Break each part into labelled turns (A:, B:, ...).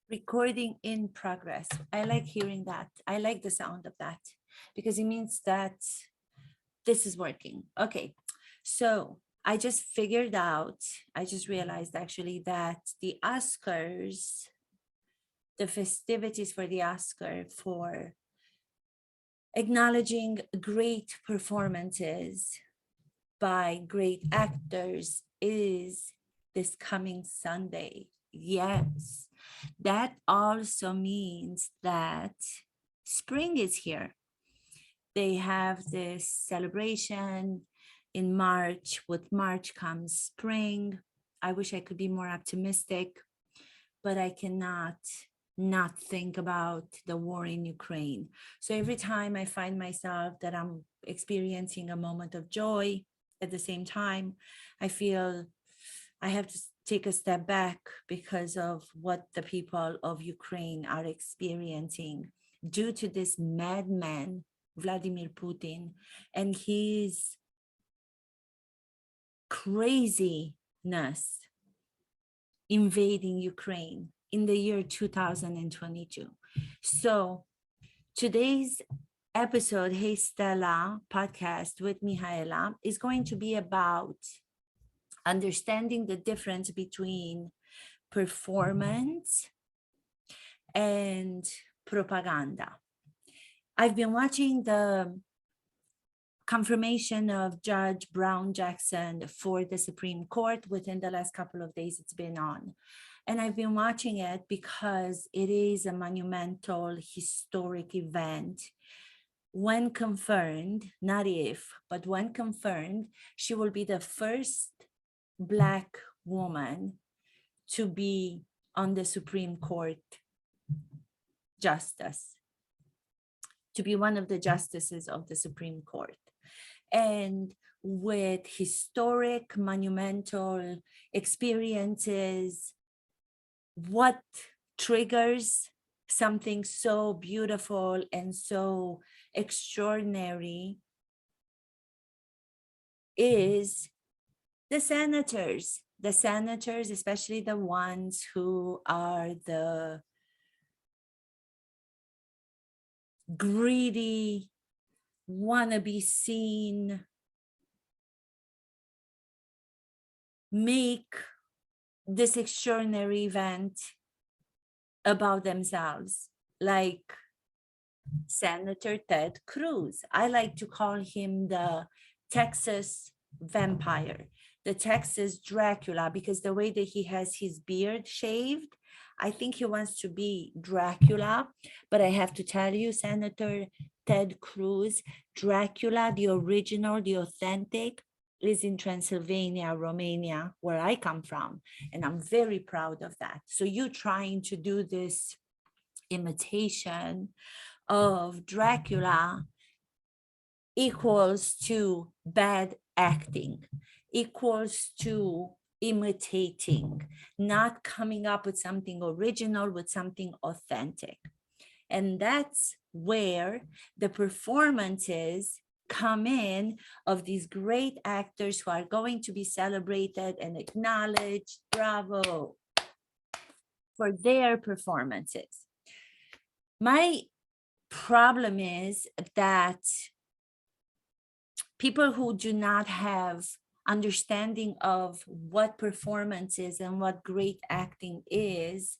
A: Recording in progress. I like hearing that. I like the sound of that because it means that this is working. Okay, so I just figured out, I just realized actually that the Oscars, the festivities for the Oscar for acknowledging great performances by great actors is this coming Sunday. Yes, that also means that spring is here. They have this celebration in March. With March comes spring. I wish I could be more optimistic, but I cannot not think about the war in Ukraine. So every time I find myself that I'm experiencing a moment of joy, at the same time, I feel I have to take a step back because of what the people of Ukraine are experiencing due to this madman, Vladimir Putin, and his craziness invading Ukraine in the year 2022. So today's episode, Hey Stella podcast with Mihaela, is going to be about understanding the difference between performance and propaganda. I've been watching the confirmation of Judge Brown Jackson for the Supreme Court within the last couple of days it's been on. And I've been watching it because it is a monumental historic event. When confirmed, not if, but when confirmed, she will be the first Black woman to be on the Supreme Court justice, to be one of the justices of the Supreme Court. And with historic, monumental experiences, what triggers something so beautiful and so extraordinary is the senators, especially the ones who are the greedy, wanna be seen, make this extraordinary event about themselves, like Senator Ted Cruz. I like to call him the Texas vampire, the Texas Dracula, because the way that he has his beard shaved, I think he wants to be Dracula. But I have to tell you, Senator Ted Cruz, Dracula, the original, the authentic, is in Transylvania, Romania, where I come from. And I'm very proud of that. So you trying to do this imitation of Dracula equals to bad acting, equals to imitating, not coming up with something original, with something authentic. And that's where the performances come in of these great actors who are going to be celebrated and acknowledged. Bravo for their performances. My problem is that people who do not have understanding of what performance is and what great acting is,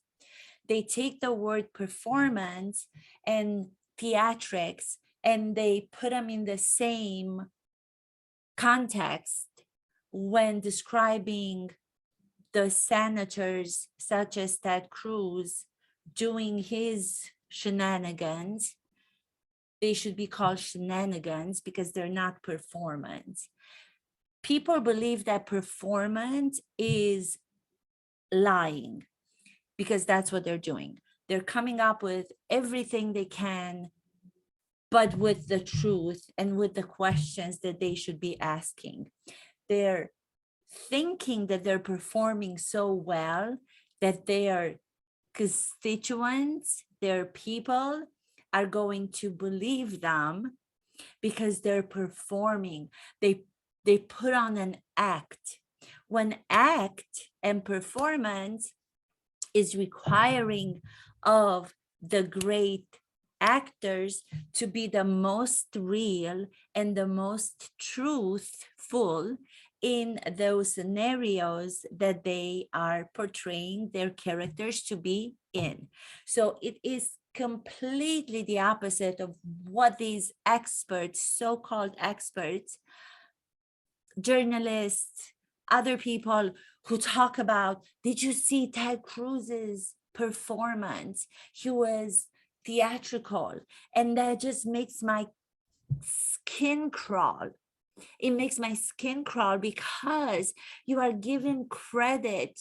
A: they take the word performance and theatrics and they put them in the same context when describing the senators such as Ted Cruz doing his shenanigans. They should be called shenanigans because they're not performance. People believe that performance is lying because that's what they're doing. They're coming up with everything they can, but with the truth and with the questions that they should be asking. They're thinking that they're performing so well that their constituents, their people, are going to believe them because they're performing. They put on an act. When act and performance is requiring of the great actors to be the most real and the most truthful in those scenarios that they are portraying their characters to be in. So it is completely the opposite of what these experts, so-called experts, journalists, other people who talk about, did you see Ted Cruz's performance? He was theatrical. And that just makes my skin crawl. It makes my skin crawl because you are given credit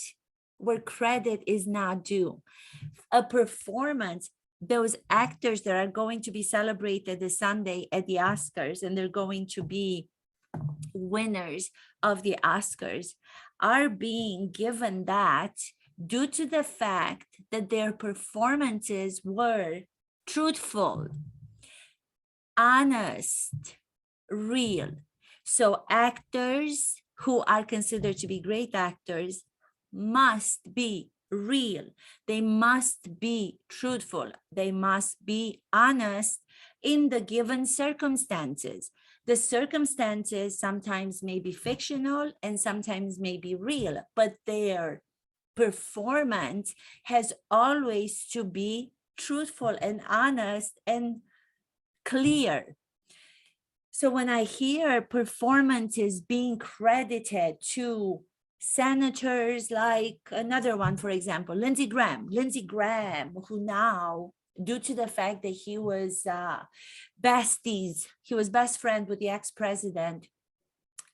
A: where credit is not due. A performance, those actors that are going to be celebrated this Sunday at the Oscars, and they're going to be winners of the Oscars, are being given that due to the fact that their performances were truthful, honest, real. So actors who are considered to be great actors must be real. They must be truthful. They must be honest in the given circumstances. The circumstances sometimes may be fictional and sometimes may be real, but their performance has always to be truthful and honest and clear. So when I hear performances being credited to senators, like another one, for example, Lindsey Graham, who now, due to the fact that he was besties, he was best friend with the ex-president,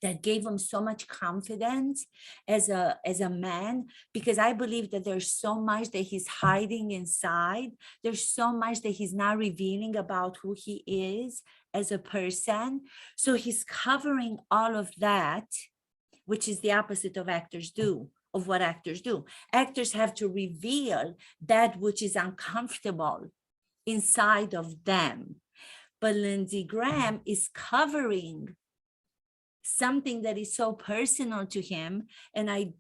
A: that gave him so much confidence as a man, because I believe that there's so much that he's hiding inside. There's so much that he's not revealing about who he is as a person. So he's covering all of that, which is the opposite of actors do, of what actors do. Actors have to reveal that which is uncomfortable inside of them. But Lindsey Graham is covering something that is so personal to him, and I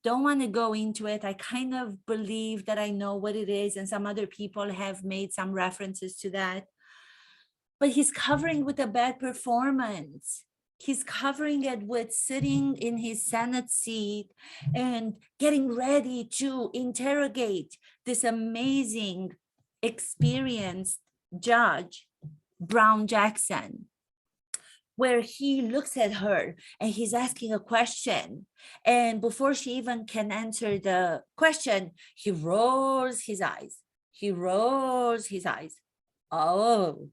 A: don't want to go into it. I kind of believe that I know what it is, and some other people have made some references to that. But he's covering with a bad performance. He's covering it with sitting in his Senate seat and getting ready to interrogate this amazing, experienced judge, Brown Jackson, where he looks at her and he's asking a question. And before she even can answer the question, he rolls his eyes. He rolls his eyes. Oh,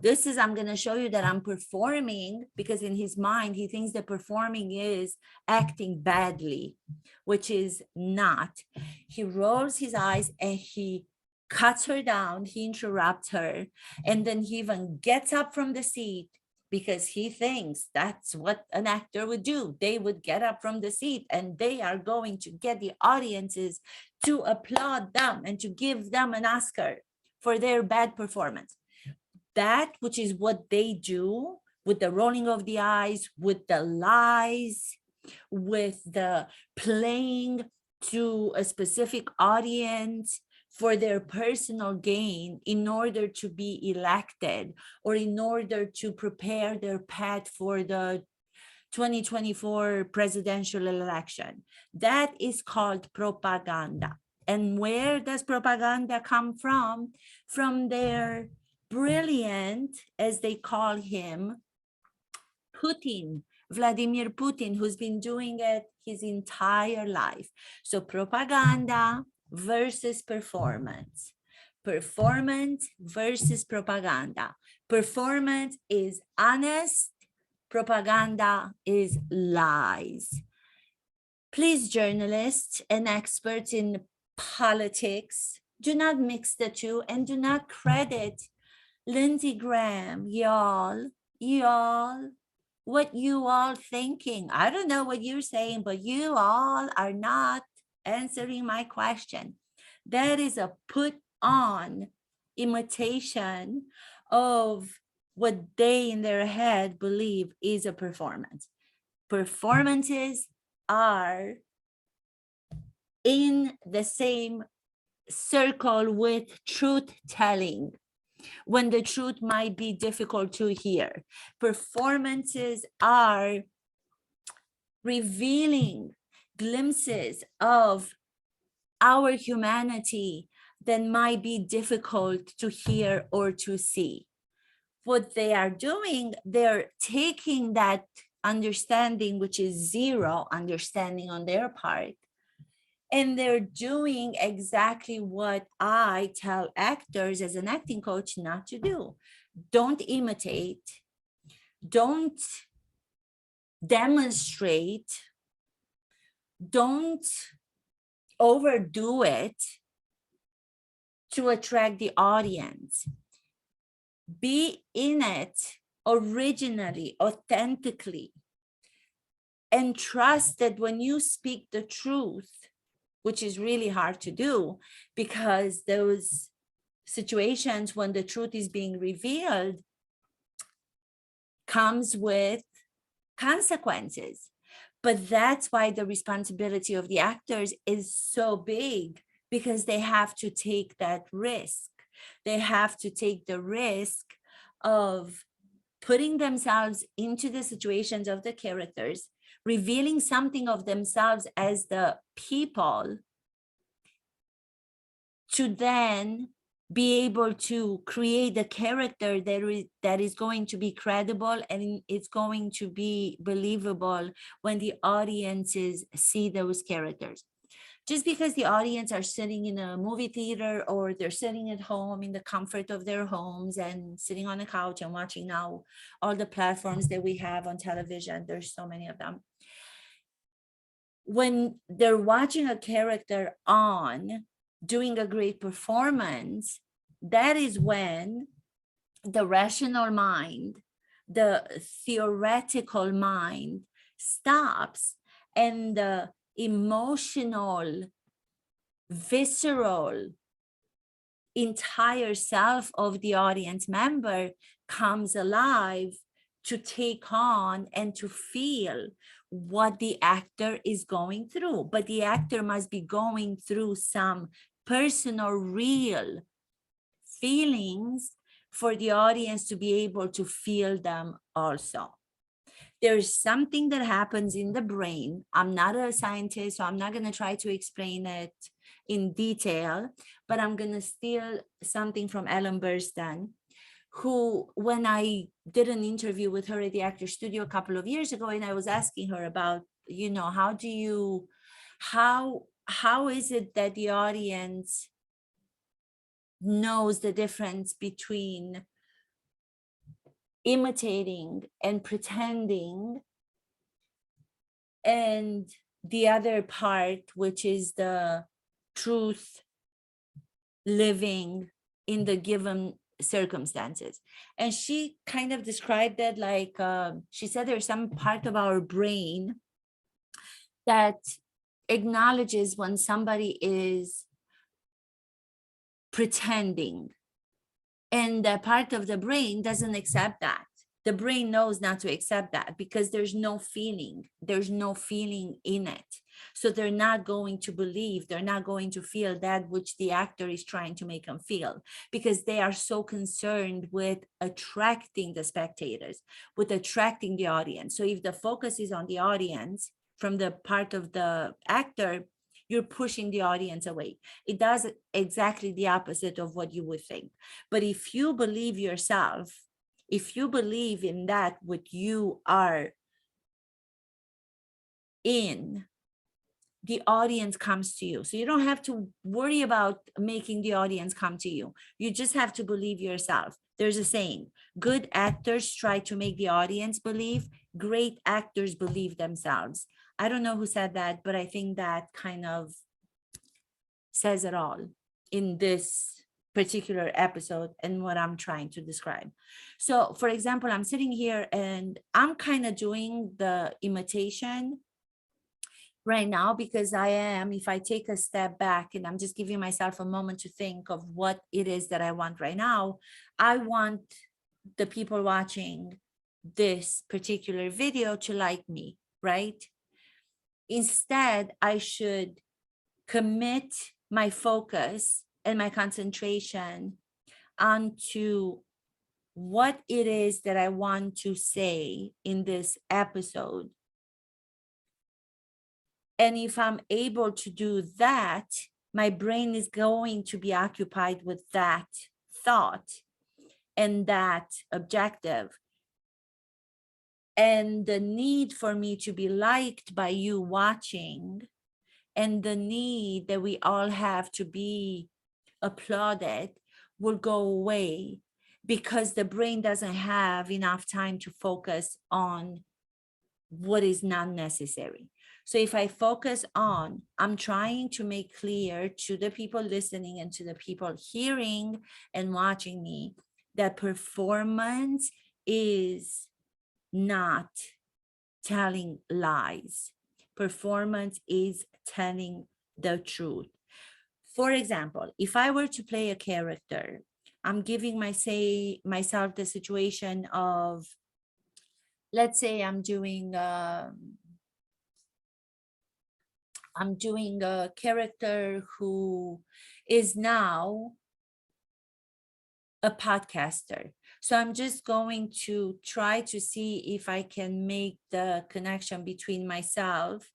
A: this is, I'm going to show you that I'm performing, because in his mind, he thinks that performing is acting badly, which is not. He rolls his eyes and he cuts her down. He interrupts her. And then he even gets up from the seat, because he thinks that's what an actor would do. They would get up from the seat and they are going to get the audiences to applaud them and to give them an Oscar for their bad performance. That, which is what they do with the rolling of the eyes, with the lies, with the playing to a specific audience for their personal gain in order to be elected, or in order to prepare their path for the 2024 presidential election. That is called propaganda. And where does propaganda come from? From their brilliant, as they call him, Putin, Vladimir Putin, who's been doing it his entire life. So propaganda versus performance. Performance versus propaganda. Performance is honest. Propaganda is lies. Please, journalists and experts in politics, do not mix the two and do not credit Lindsey Graham, y'all, what you all thinking. I don't know what you're saying, but you all are not answering my question. That is a put on imitation of what they in their head believe is a performance. Performances are in the same circle with truth telling, when the truth might be difficult to hear. Performances are revealing glimpses of our humanity that might be difficult to hear or to see. What they are doing, they're taking that understanding, which is zero understanding on their part, and they're doing exactly what I tell actors as an acting coach not to do. Don't imitate, don't demonstrate, don't overdo it to attract the audience. Be in it originally, authentically, and trust that when you speak the truth, which is really hard to do because those situations when the truth is being revealed comes with consequences. But that's why the responsibility of the actors is so big, because they have to take that risk. They have to take the risk of putting themselves into the situations of the characters, revealing something of themselves as the people, to then be able to create a character that is going to be credible and it's going to be believable when the audiences see those characters. Just because the audience are sitting in a movie theater or they're sitting at home in the comfort of their homes and sitting on a couch and watching now all the platforms that we have on television, there's so many of them. When they're watching a character on doing a great performance, that is when the rational mind, the theoretical mind stops, and the emotional, visceral, entire self of the audience member comes alive to take on and to feel what the actor is going through. But the actor must be going through some personal, real feelings for the audience to be able to feel them also. There's something that happens in the brain. I'm not a scientist, so I'm not going to try to explain it in detail, but I'm going to steal something from Ellen Burstyn, who, when I did an interview with her at the Actors Studio a couple of years ago, and I was asking her about, you know, how is it that the audience knows the difference between imitating and pretending and the other part, which is the truth living in the given circumstances. And she kind of described it like, she said there's some part of our brain that acknowledges when somebody is pretending, and that part of the brain doesn't accept that. The brain knows not to accept that because there's no feeling in it. So they're not going to believe, they're not going to feel that which the actor is trying to make them feel, because they are so concerned with attracting the spectators, with attracting the audience. So if the focus is on the audience from the part of the actor, you're pushing the audience away. It does exactly the opposite of what you would think. But if you believe yourself, if you believe in that what you are in, the audience comes to you. So you don't have to worry about making the audience come to you. You just have to believe yourself. There's a saying, good actors try to make the audience believe, great actors believe themselves. I don't know who said that, but I think that kind of says it all in this particular episode and what I'm trying to describe. So for example, I'm sitting here and I'm kind of doing the imitation right now because I am, if I take a step back and I'm just giving myself a moment to think of what it is that I want right now, I want the people watching this particular video to like me, right? Instead, I should commit my focus and my concentration onto what it is that I want to say in this episode. And if I'm able to do that, my brain is going to be occupied with that thought and that objective. And the need for me to be liked by you watching, and the need that we all have to be applauded will go away, because the brain doesn't have enough time to focus on what is not necessary. So if I focus on, I'm trying to make clear to the people listening and to the people hearing and watching me that performance is not telling lies. Performance is telling the truth. For example, if I were to play a character, I'm giving myself the situation of, let's say I'm doing a character who is now a podcaster. So I'm just going to try to see if I can make the connection between myself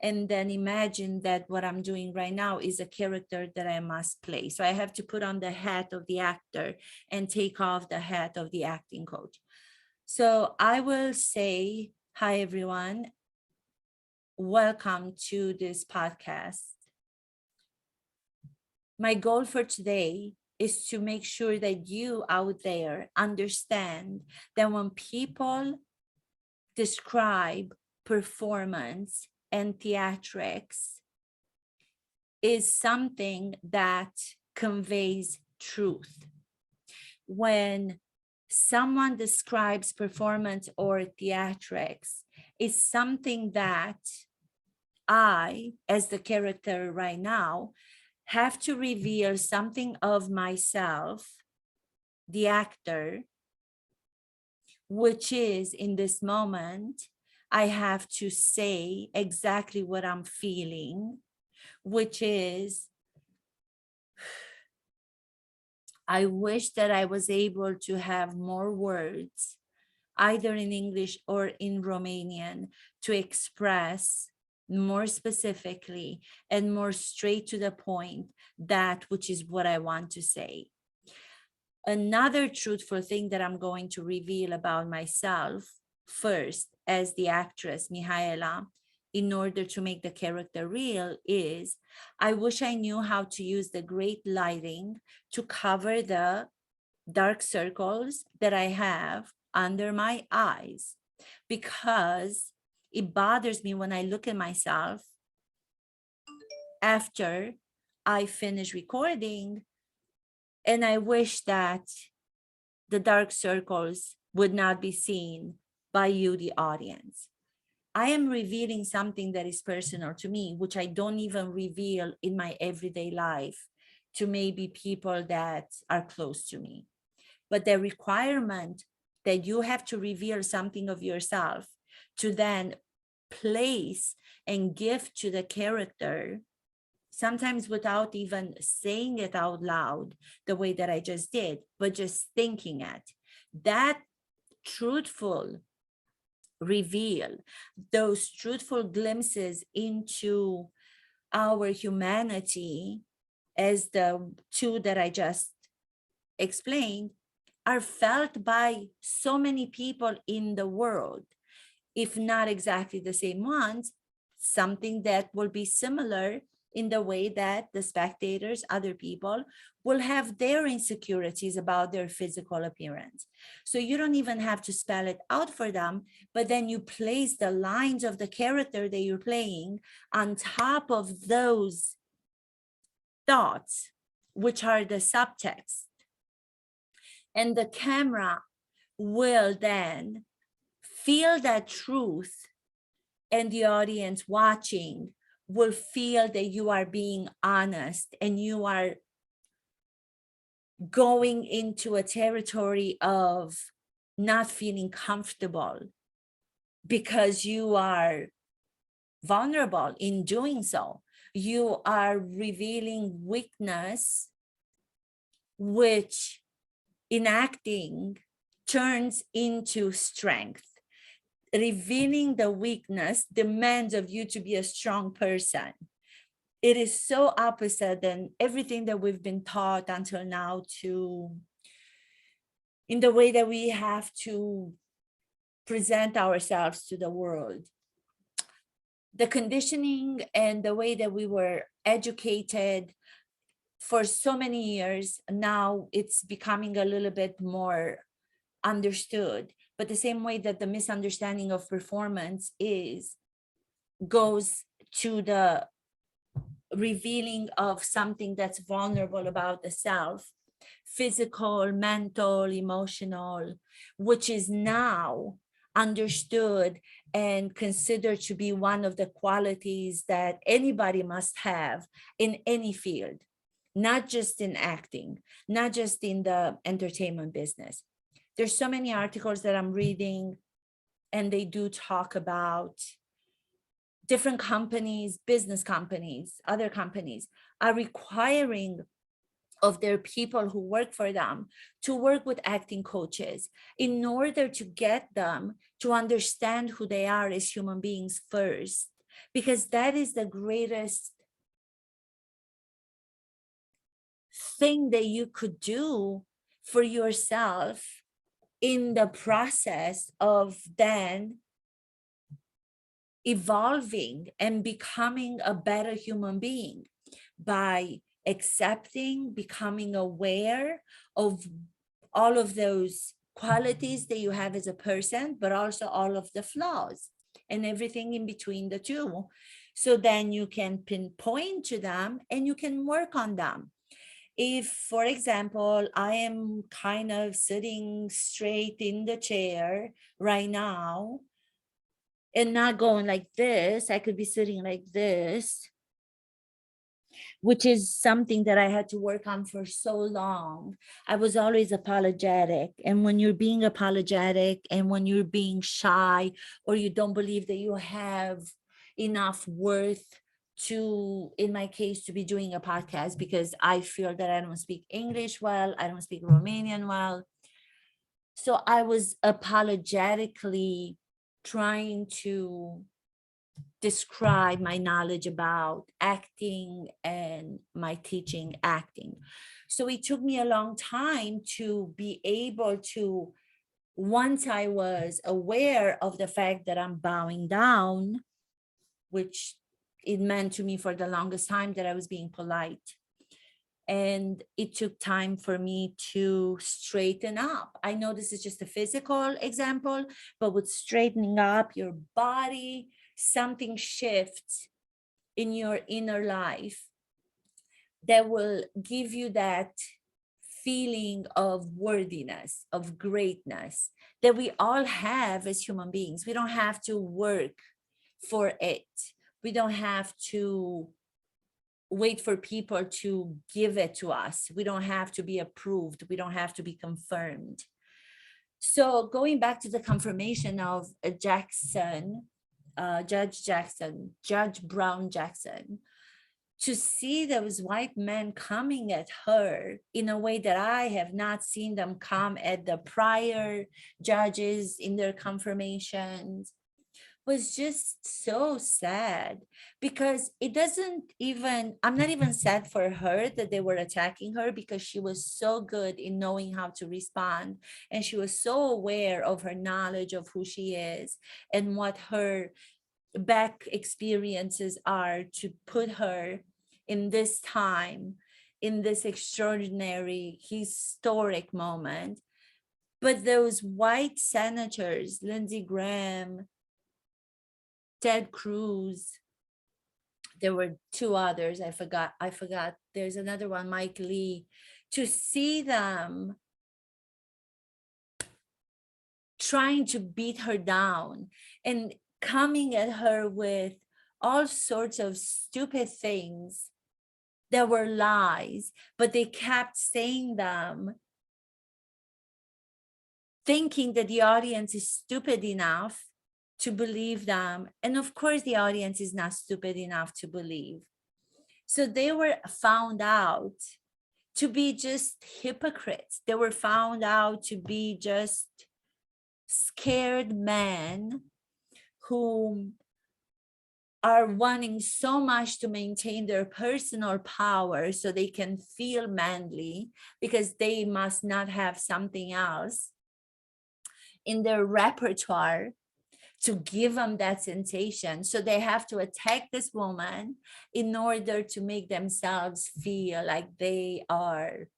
A: and then imagine that what I'm doing right now is a character that I must play. So I have to put on the hat of the actor and take off the hat of the acting coach. So I will say, hi, everyone. Welcome to this podcast. My goal for today is to make sure that you out there understand that when people describe performance and theatrics, is something that conveys truth. When someone describes performance or theatrics, is something that I, as the character right now, have to reveal something of myself, the actor, which is in this moment, I have to say exactly what I'm feeling, which is, I wish that I was able to have more words, either in English or in Romanian, to express more specifically and more straight to the point that which is what I want to say. Another truthful thing that I'm going to reveal about myself first as the actress Mihaela, in order to make the character real, is I wish I knew how to use the great lighting to cover the dark circles that I have under my eyes, because it bothers me when I look at myself after I finish recording, and I wish that the dark circles would not be seen by you, the audience. I am revealing something that is personal to me, which I don't even reveal in my everyday life to maybe people that are close to me. But the requirement that you have to reveal something of yourself to then place and give to the character, sometimes without even saying it out loud the way that I just did, but just thinking it, that truthful reveal, those truthful glimpses into our humanity, as the two that I just explained, are felt by so many people in the world, if not exactly the same ones, something that will be similar in the way that the spectators, other people, will have their insecurities about their physical appearance. So you don't even have to spell it out for them, but then you place the lines of the character that you're playing on top of those thoughts, which are the subtext. And the camera will then feel that truth, and the audience watching will feel that you are being honest and you are going into a territory of not feeling comfortable because you are vulnerable in doing so. You are revealing weakness, which in acting turns into strength. Revealing the weakness demands of you to be a strong person. It is so opposite than everything that we've been taught until now, to in the way that we have to present ourselves to the world. The conditioning and the way that we were educated for so many years, now it's becoming a little bit more understood. But the same way that the misunderstanding of performance goes to the revealing of something that's vulnerable about the self, physical, mental, emotional, which is now understood and considered to be one of the qualities that anybody must have in any field, not just in acting, not just in the entertainment business. There's so many articles that I'm reading, and they do talk about different companies, business companies, other companies are requiring of their people who work for them to work with acting coaches in order to get them to understand who they are as human beings first, because that is the greatest thing that you could do for yourself in the process of then evolving and becoming a better human being, by accepting, becoming aware of all of those qualities that you have as a person, but also all of the flaws and everything in between the two. So then you can pinpoint to them and you can work on them. If, for example, I am kind of sitting straight in the chair right now and not going like this, I could be sitting like this, which is something that I had to work on for so long. I was always apologetic. And when you're being apologetic and when you're being shy, or you don't believe that you have enough worth to, in my case, to be doing a podcast, because I feel that I don't speak English well, I don't speak Romanian well. So I was apologetically trying to describe my knowledge about acting and my teaching acting. So it took me a long time to be able to, once I was aware of the fact that I'm bowing down, which it meant to me for the longest time that I was being polite. And it took time for me to straighten up. I know this is just a physical example, but with straightening up your body, something shifts in your inner life that will give you that feeling of worthiness, of greatness that we all have as human beings. We don't have to work for it. We don't have to wait for people to give it to us. We don't have to be approved. We don't have to be confirmed. So going back to the confirmation of Judge Brown Jackson, to see those white men coming at her in a way that I have not seen them come at the prior judges in their confirmations was just so sad, because it doesn't even, I'm not even sad for her that they were attacking her, because she was so good in knowing how to respond, and she was so aware of her knowledge of who she is and what her back experiences are to put her in this time, in this extraordinary historic moment. But those white senators, Lindsey Graham, Ted Cruz, there were two others, I forgot. There's another one, Mike Lee. To see them trying to beat her down and coming at her with all sorts of stupid things that were lies, but they kept saying them, thinking that the audience is stupid enough to believe them. And of course, the audience is not stupid enough to believe. So they were found out to be just hypocrites. They were found out to be just scared men who are wanting so much to maintain their personal power so they can feel manly, because they must not have something else in their repertoire to give them that sensation. So they have to attack this woman in order to make themselves feel like they are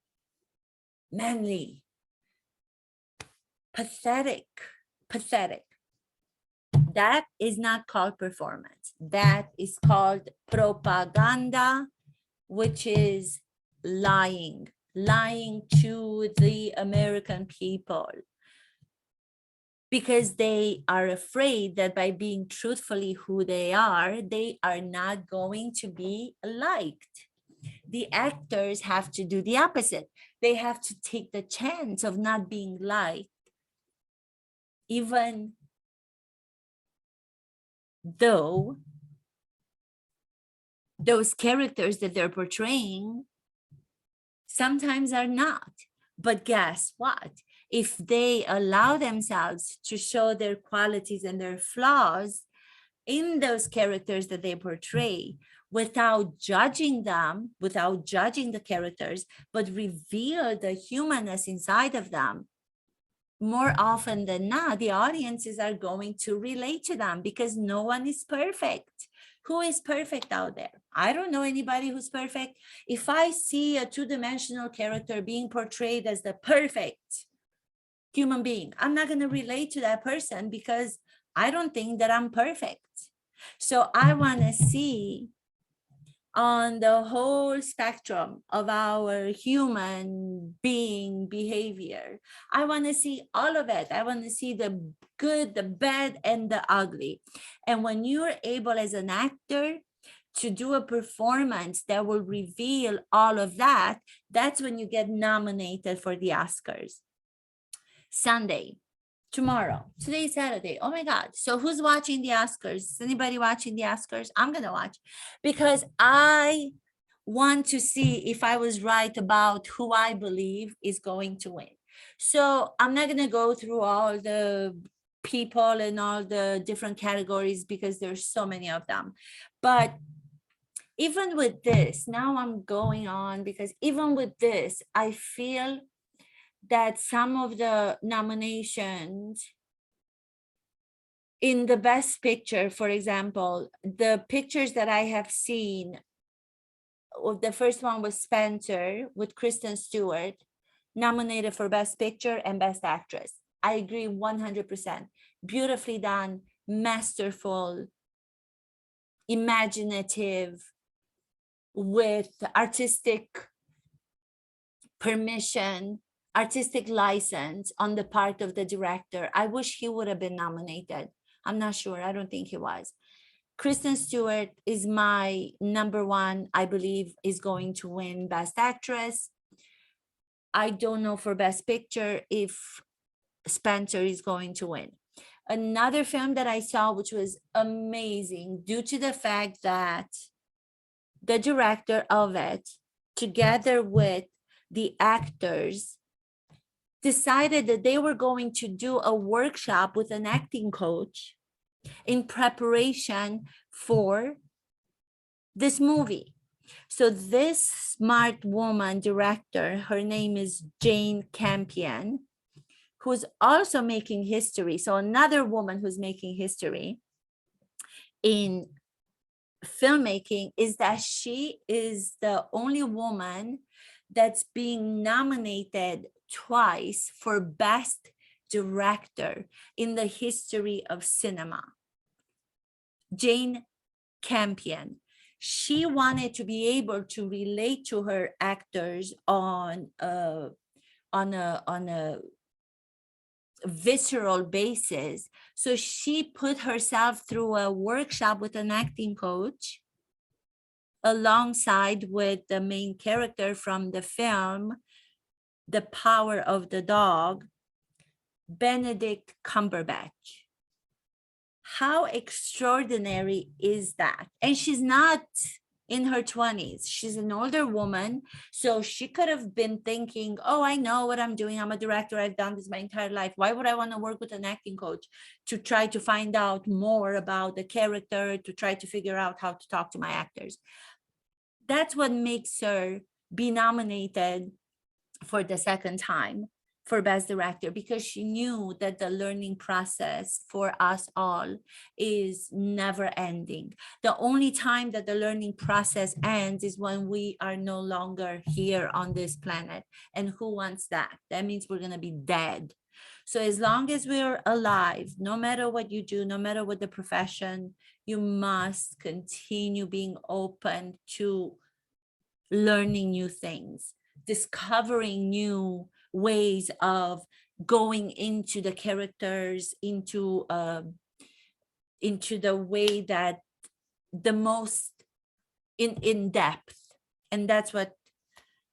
A: manly. Pathetic. Pathetic. That is not called performance. That is called propaganda, which is lying to the American people, because they are afraid that by being truthfully who they are not going to be liked. The actors have to do the opposite. They have to take the chance of not being liked, even though those characters that they're portraying sometimes are not. But guess what? If they allow themselves to show their qualities and their flaws in those characters that they portray, without judging them, without judging the characters, but reveal the humanness inside of them, more often than not, the audiences are going to relate to them, because no one is perfect. Who is perfect out there? I don't know anybody who's perfect. If I see a two-dimensional character being portrayed as the perfect human being, I'm not going to relate to that person, because I don't think that I'm perfect. So I want to see on the whole spectrum of our human being behavior. I want to see all of it. I want to see the good, the bad, and the ugly. And when you're able as an actor to do a performance that will reveal all of that, that's when you get nominated for the Oscars. Sunday, tomorrow. Today's Saturday. Oh my God. So who's watching the Oscars? Is anybody watching the Oscars? I'm going to watch, because I want to see if I was right about who I believe is going to win. So I'm not going to go through all the people and all the different categories, because there's so many of them. But even with this, now I'm going on, because even with this, I feel that some of the nominations in the best picture, for example, the pictures that I have seen, the first one was Spencer with Kristen Stewart, nominated for Best Picture and Best Actress. I agree 100%. Beautifully done, masterful, imaginative, with artistic permission, artistic license on the part of the director. I wish he would have been nominated. I'm not sure. I don't think he was. Kristen Stewart is my number one. I believe is going to win Best Actress. I don't know for Best Picture if Spencer is going to win. Another film that I saw, which was amazing, due to the fact that the director of it, together with the actors, decided that they were going to do a workshop with an acting coach in preparation for this movie. So this smart woman director, her name is Jane Campion, who's also making history. So another woman who's making history in filmmaking, is that she is the only woman that's being nominated twice for Best Director in the history of cinema. Jane Campion. She wanted to be able to relate to her actors on a visceral basis. So she put herself through a workshop with an acting coach, alongside with the main character from the film, The Power of the Dog, Benedict Cumberbatch. How extraordinary is that? And she's not in her 20s. She's an older woman, so she could have been thinking, oh, I know what I'm doing. I'm a director. I've done this my entire life. Why would I want to work with an acting coach to try to find out more about the character, to try to figure out how to talk to my actors? That's what makes her be nominated for the second time for Best Director, because she knew that the learning process for us all is never ending. The only time that the learning process ends is when we are no longer here on this planet. And who wants that? That means we're going to be dead. So as long as we're alive, no matter what you do, no matter what the profession, you must continue being open to learning new things, discovering new ways of going into the characters, into the way that the most in depth. And that's what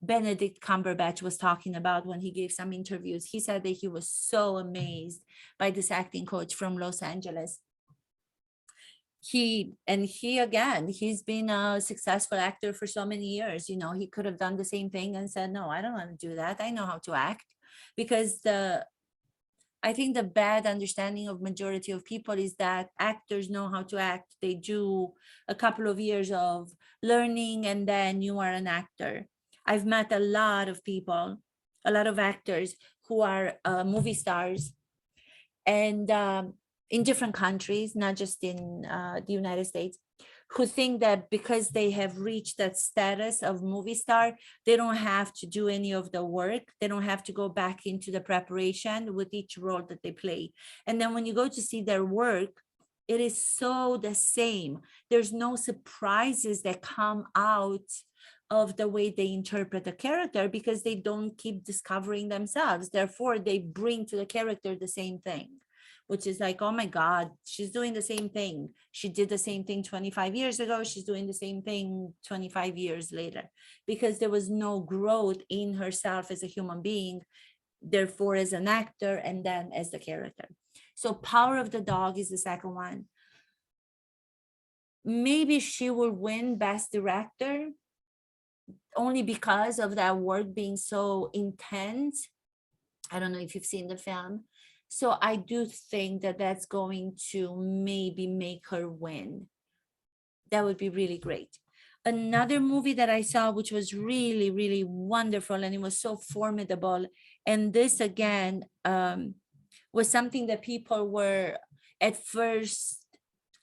A: Benedict Cumberbatch was talking about when he gave some interviews. He said that he was so amazed by this acting coach from Los Angeles. He's been a successful actor for so many years. You know, he could have done the same thing and said, no, I don't want to do that. I know how to act. Because I think the bad understanding of majority of people is that actors know how to act. They do a couple of years of learning and then you are an actor. I've met a lot of people, a lot of actors who are movie stars, and in different countries, not just in the United States, who think that because they have reached that status of movie star, they don't have to do any of the work. They don't have to go back into the preparation with each role that they play. And then when you go to see their work, it is so the same. There's no surprises that come out of the way they interpret a character, because they don't keep discovering themselves. Therefore, they bring to the character the same thing, which is like, oh my God, she's doing the same thing. She did the same thing 25 years ago. She's doing the same thing 25 years later, because there was no growth in herself as a human being, therefore as an actor, and then as the character. So Power of the Dog is the second one. Maybe she will win Best Director only because of that work being so intense. I don't know if you've seen the film. So I do think that that's going to maybe make her win. That would be really great. Another movie that I saw, which was really, really wonderful, and it was so formidable. And this again was something that people were at first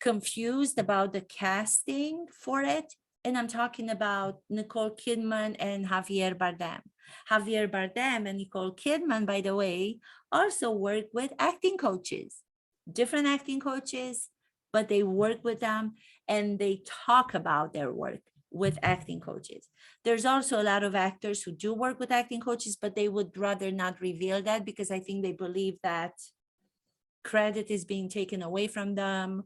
A: confused about the casting for it. And I'm talking about Nicole Kidman and Javier Bardem. Javier Bardem and Nicole Kidman, by the way, also work with acting coaches, different acting coaches, but they work with them and they talk about their work with acting coaches. There's also a lot of actors who do work with acting coaches, but they would rather not reveal that, because I think they believe that credit is being taken away from them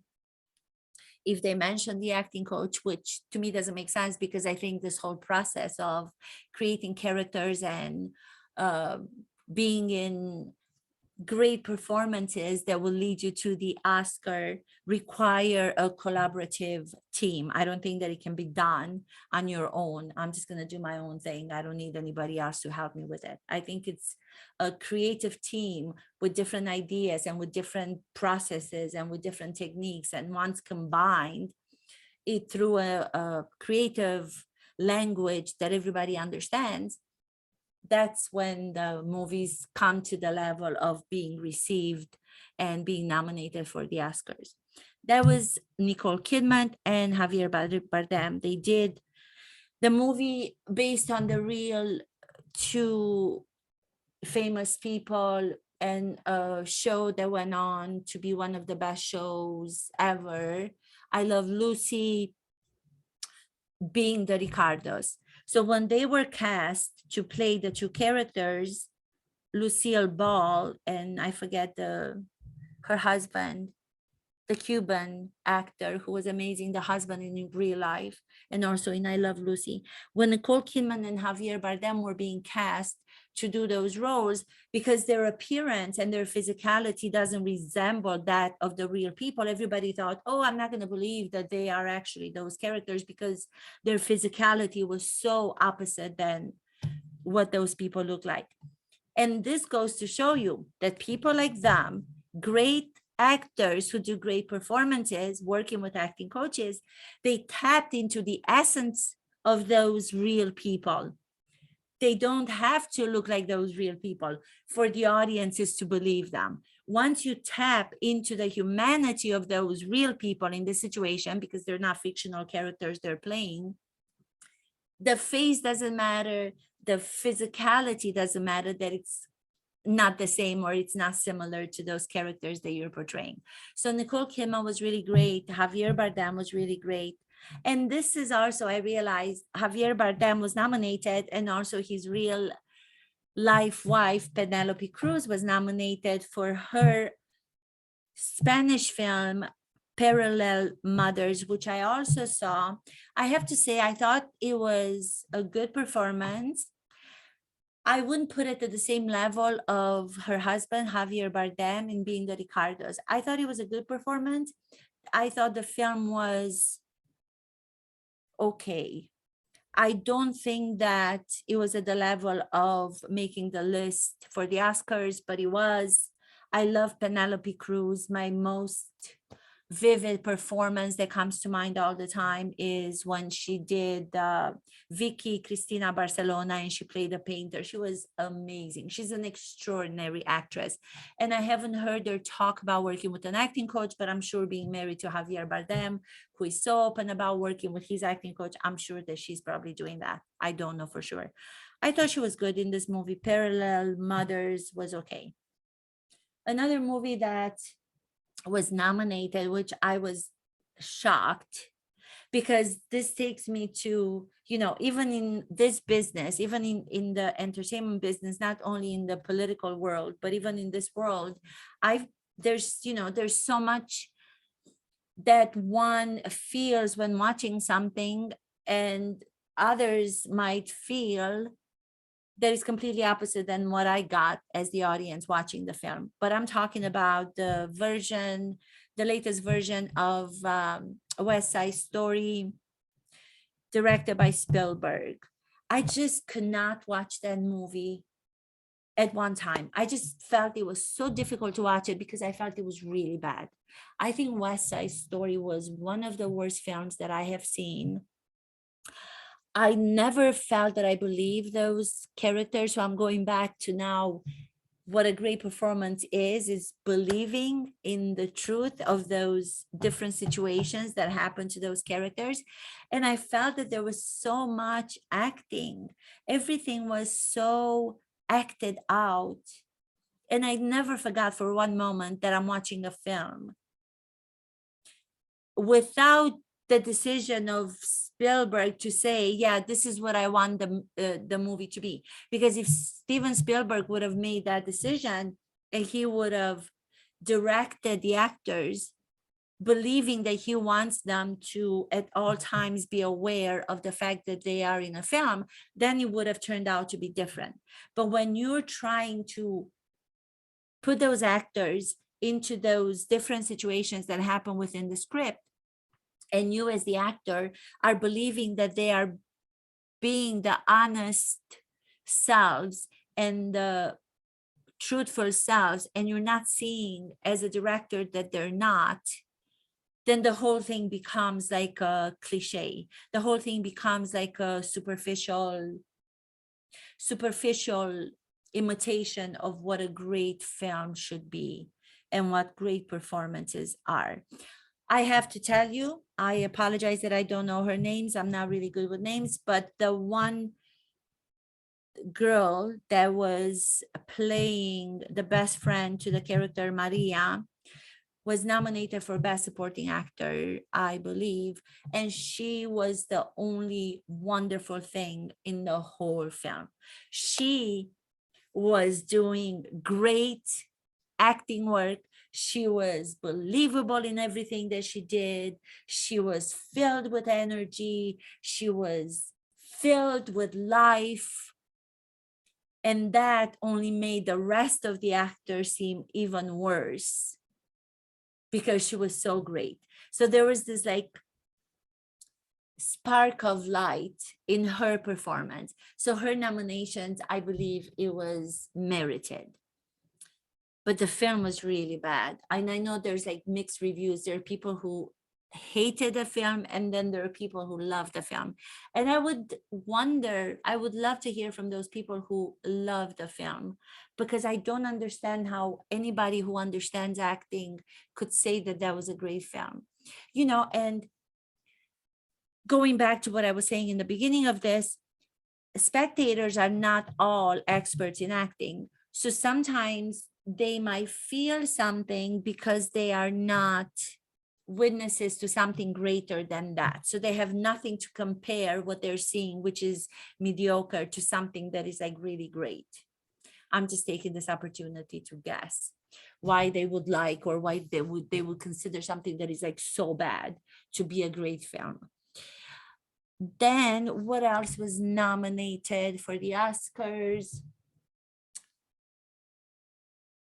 A: if they mention the acting coach, which to me doesn't make sense, because I think this whole process of creating characters and being in great performances that will lead you to the Oscar require a collaborative team. I don't think that it can be done on your own. I'm just going to do my own thing. I don't need anybody else to help me with it. I think it's a creative team with different ideas and with different processes and with different techniques. And once combined, it through a creative language that everybody understands, that's when the movies come to the level of being received and being nominated for the Oscars. That was Nicole Kidman and Javier Bardem. They did the movie based on the real two famous people, and a show that went on to be one of the best shows ever, I Love Lucy, being the Ricardos. So when they were cast to play the two characters, Lucille Ball and I forget her husband, the Cuban actor who was amazing, the husband in real life, and also in I Love Lucy. When Nicole Kidman and Javier Bardem were being cast to do those roles, because their appearance and their physicality doesn't resemble that of the real people, everybody thought, oh, I'm not going to believe that they are actually those characters, because their physicality was so opposite than what those people look like. And this goes to show you that people like them, great actors who do great performances, working with acting coaches, they tapped into the essence of those real people. They don't have to look like those real people for the audiences to believe them. Once you tap into the humanity of those real people in this situation, because they're not fictional characters they're playing, the face doesn't matter, the physicality doesn't matter, that it's not the same or it's not similar to those characters that you're portraying. So Nicole Kidman was really great. Javier Bardem was really great. And this is also, I realized Javier Bardem was nominated, and also his real life wife, Penelope Cruz, was nominated for her Spanish film, Parallel Mothers, which I also saw. I have to say, I thought it was a good performance. I wouldn't put it at the same level of her husband, Javier Bardem, in Being the Ricardos. I thought it was a good performance. I thought the film was okay. I don't think that it was at the level of making the list for the Oscars, but it was. I love Penelope Cruz. My most vivid performance that comes to mind all the time is when she did Vicky Cristina Barcelona, and she played a painter. She was amazing. She's an extraordinary actress. And I haven't heard her talk about working with an acting coach, but I'm sure being married to Javier Bardem, who is so open about working with his acting coach, I'm sure that she's probably doing that. I don't know for sure. I thought she was good in this movie. Parallel Mothers was okay. Another movie that was nominated, which I was shocked, because this takes me to, even in this business, even in the entertainment business, not only in the political world, but even in this world, there's so much that one feels when watching something, and others might feel that is completely opposite than what I got as the audience watching the film. But I'm talking about the latest version of West Side Story, directed by Spielberg. I just could not watch that movie at one time. I just felt it was so difficult to watch it because I felt it was really bad. I think West Side Story was one of the worst films that I have seen. I never felt that I believed those characters. So I'm going back to now what a great performance is believing in the truth of those different situations that happen to those characters. And I felt that there was so much acting. Everything was so acted out. And I never forgot for one moment that I'm watching a film. Without the decision of Spielberg to say, yeah, this is what I want the movie to be. Because if Steven Spielberg would have made that decision, and he would have directed the actors, believing that he wants them to at all times be aware of the fact that they are in a film, then it would have turned out to be different. But when you're trying to put those actors into those different situations that happen within the script, and you as the actor are believing that they are being the honest selves and the truthful selves, and you're not seeing as a director that they're not, then the whole thing becomes like a cliche. The whole thing becomes like a superficial imitation of what a great film should be and what great performances are. I have to tell you, I apologize that I don't know her names. I'm not really good with names, but the one girl that was playing the best friend to the character Maria was nominated for Best Supporting Actor, I believe. And she was the only wonderful thing in the whole film. She was doing great acting work. She was believable in everything that she did. She was filled with energy. She was filled with life. And that only made the rest of the actors seem even worse because she was so great. So there was this like spark of light in her performance. So her nominations, I believe it was merited. But the film was really bad. And I know there's like mixed reviews. There are people who hated the film, and then there are people who loved the film. And I would wonder, I would love to hear from those people who love the film, because I don't understand how anybody who understands acting could say that that was a great film. You know, and going back to what I was saying in the beginning of this, spectators are not all experts in acting. So sometimes they might feel something because they are not witnesses to something greater than that. So they have nothing to compare what they're seeing, which is mediocre, to something that is like really great. I'm just taking this opportunity to guess why they would like, or why they would consider something that is like so bad to be a great film. Then what else was nominated for the Oscars?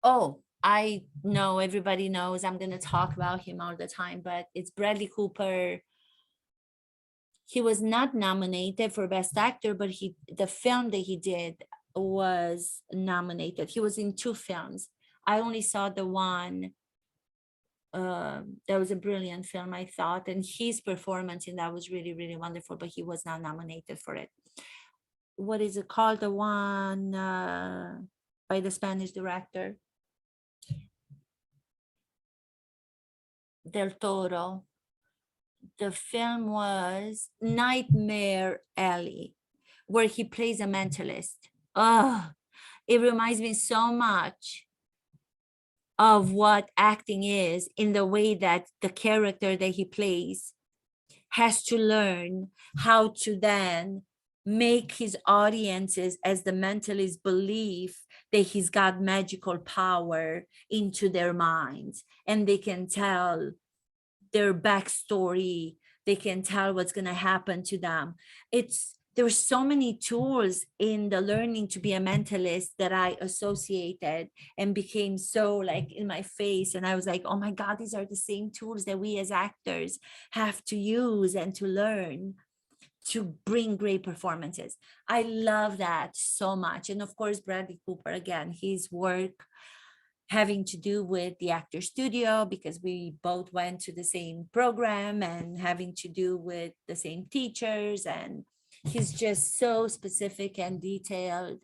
A: Oh, I know everybody knows I'm going to talk about him all the time, but it's Bradley Cooper. He was not nominated for Best Actor, but the film that he did was nominated. He was in 2 films. I only saw the one. That was a brilliant film, I thought, and his performance in that was really, really wonderful, but he was not nominated for it. What is it called? The one by the Spanish director, Del Toro. The film was Nightmare Alley, where he plays a mentalist. Oh, it reminds me so much of what acting is, in the way that the character that he plays has to learn how to then make his audiences, as the mentalist, believe that he's got magical power into their minds, and they can tell their backstory, they can tell what's going to happen to them. There's so many tools in the learning to be a mentalist that I associated and became so like in my face. And I was like, oh my God, these are the same tools that we as actors have to use and to learn to bring great performances. I love that so much. And of course, Bradley Cooper, again, his work having to do with the actor studio, because we both went to the same program, and having to do with the same teachers, and he's just so specific and detailed.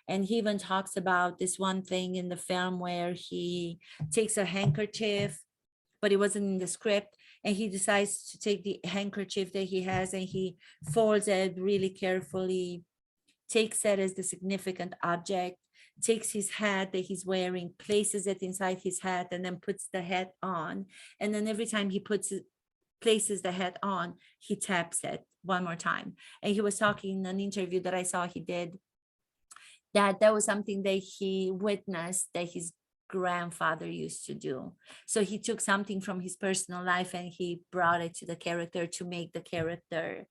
A: And he even talks about this one thing in the film where he takes a handkerchief, but it wasn't in the script, and he decides to take the handkerchief that he has and he folds it really carefully, takes it as the significant object, takes his hat that he's wearing, places it inside his hat, and then puts the hat on. And then every time he places the hat on, he taps it one more time. And he was talking in an interview that I saw he did, that was something that he witnessed that his grandfather used to do. So he took something from his personal life and he brought it to the character to make the character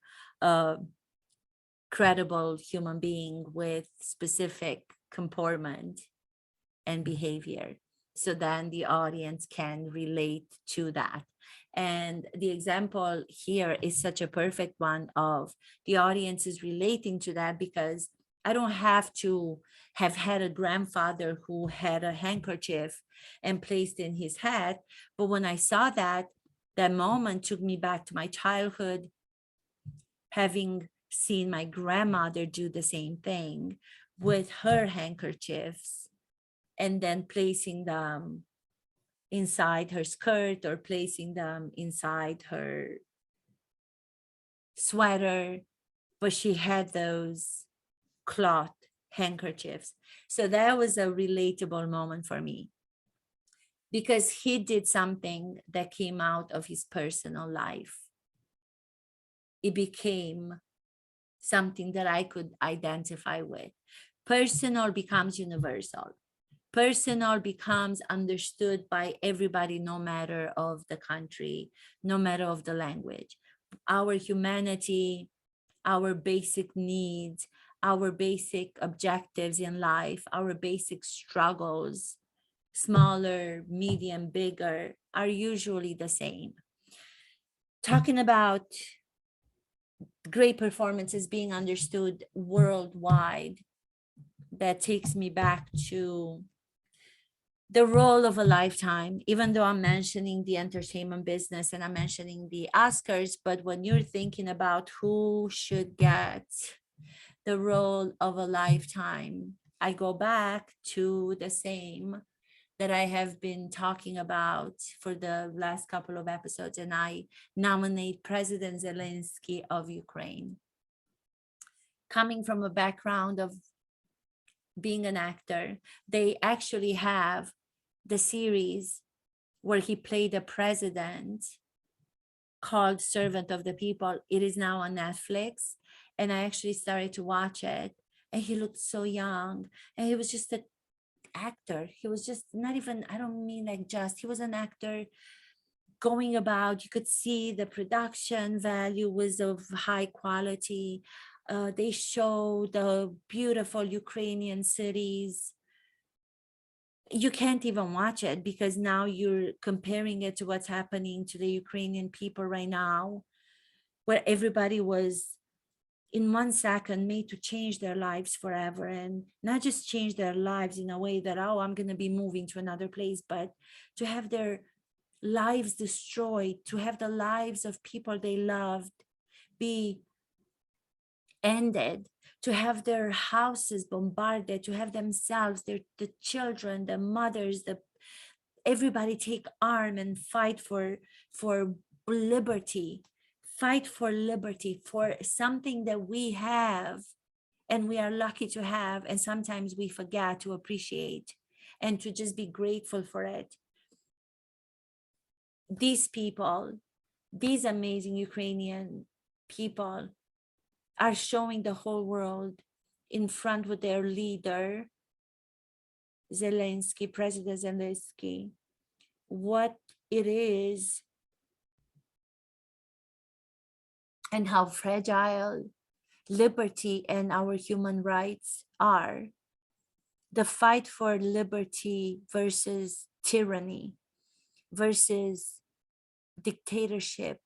A: credible human being with specific comportment and behavior, so then the audience can relate to that. And the example here is such a perfect one of the audience is relating to that, because I don't have to have had a grandfather who had a handkerchief and placed in his hat, but when I saw that moment took me back to my childhood, having seen my grandmother do the same thing with her handkerchiefs, and then placing them inside her skirt or placing them inside her sweater, but she had those cloth handkerchiefs. So that was a relatable moment for me, because he did something that came out of his personal life. It became something that I could identify with. Personal becomes universal. Personal becomes understood by everybody, no matter of the country, no matter of the language. Our humanity, our basic needs, our basic objectives in life, our basic struggles, smaller, medium, bigger, are usually the same. Talking about great performances being understood worldwide, that takes me back to the role of a lifetime, even though I'm mentioning the entertainment business and I'm mentioning the Oscars, but when you're thinking about who should get the role of a lifetime, I go back to the same that I have been talking about for the last couple of episodes, and I nominate President Zelensky of Ukraine. Coming from a background of being an actor, they actually have the series where he played a president called Servant of the People. It is now on Netflix, and I actually started to watch it, and he looked so young, and he was just an actor. He was just not even, I don't mean like just, he was an actor going about. You could see the production value was of high quality. They show the beautiful Ukrainian cities. You can't even watch it because now you're comparing it to what's happening to the Ukrainian people right now, where everybody was in 1 second made to change their lives forever, and not just change their lives in a way that, oh, I'm going to be moving to another place, but to have their lives destroyed, to have the lives of people they loved be ended, to have their houses bombarded, to have themselves, the children, the mothers, everybody take arm and fight for liberty, fight for liberty, for something that we have and we are lucky to have, and sometimes we forget to appreciate and to just be grateful for it. These people, these amazing Ukrainian people, are showing the whole world in front with their leader, Zelensky, President Zelensky, what it is and how fragile liberty and our human rights are. The fight for liberty versus tyranny versus dictatorship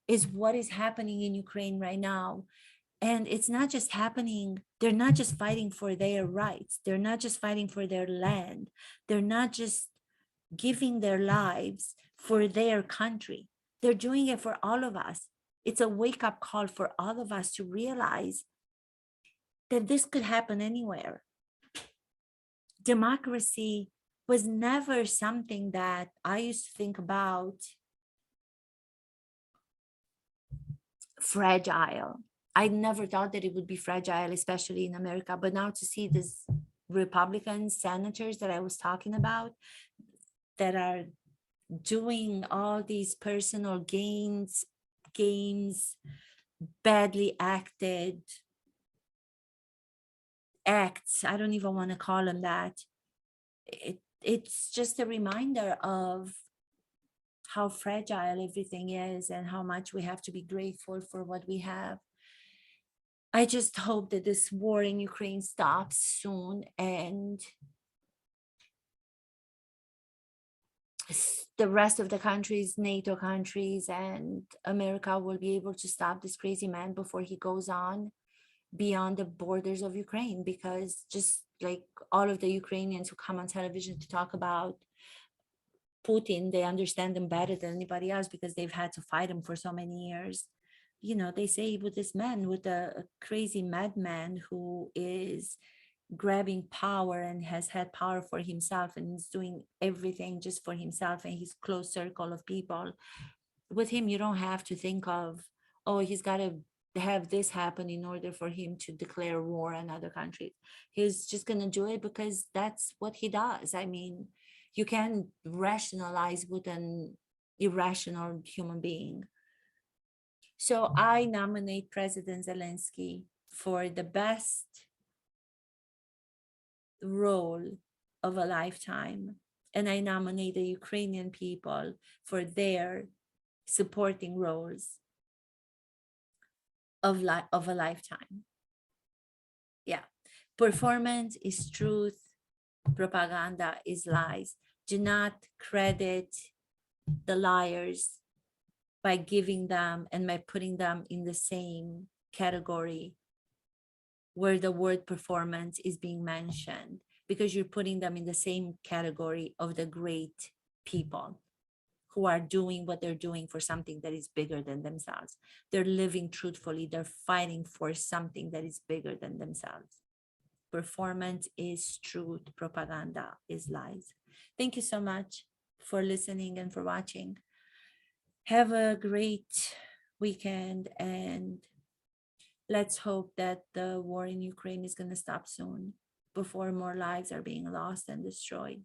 A: is what is happening in Ukraine right now. And it's not just happening, they're not just fighting for their rights, they're not just fighting for their land, they're not just giving their lives for their country, they're doing it for all of us. It's a wake-up call for all of us to realize that this could happen anywhere. Democracy was never something that I used to think about fragile. I never thought that it would be fragile, especially in America. But now to see these Republican senators that I was talking about that are doing all these personal gains, badly acted acts, I don't even want to call them that. It's just a reminder of how fragile everything is and how much we have to be grateful for what we have. I just hope that this war in Ukraine stops soon and the rest of the countries, NATO countries, and America will be able to stop this crazy man before he goes on beyond the borders of Ukraine. Because just like all of the Ukrainians who come on television to talk about Putin, they understand him better than anybody else because they've had to fight him for so many years. You know, they say with this man, with a crazy madman who is grabbing power and has had power for himself and is doing everything just for himself and his close circle of people. With him, you don't have to think of, oh, he's got to have this happen in order for him to declare war on other countries. He's just going to do it because that's what he does. I mean, you can't rationalize with an irrational human being. So I nominate President Zelensky for the best role of a lifetime. And I nominate the Ukrainian people for their supporting roles of a lifetime. Yeah. Performance is truth, propaganda is lies. Do not credit the liars by giving them and by putting them in the same category where the word performance is being mentioned, because you're putting them in the same category of the great people who are doing what they're doing for something that is bigger than themselves. They're living truthfully. They're fighting for something that is bigger than themselves. Performance is truth. Propaganda is lies. Thank you so much for listening and for watching. Have a great weekend, and let's hope that the war in Ukraine is going to stop soon before more lives are being lost and destroyed.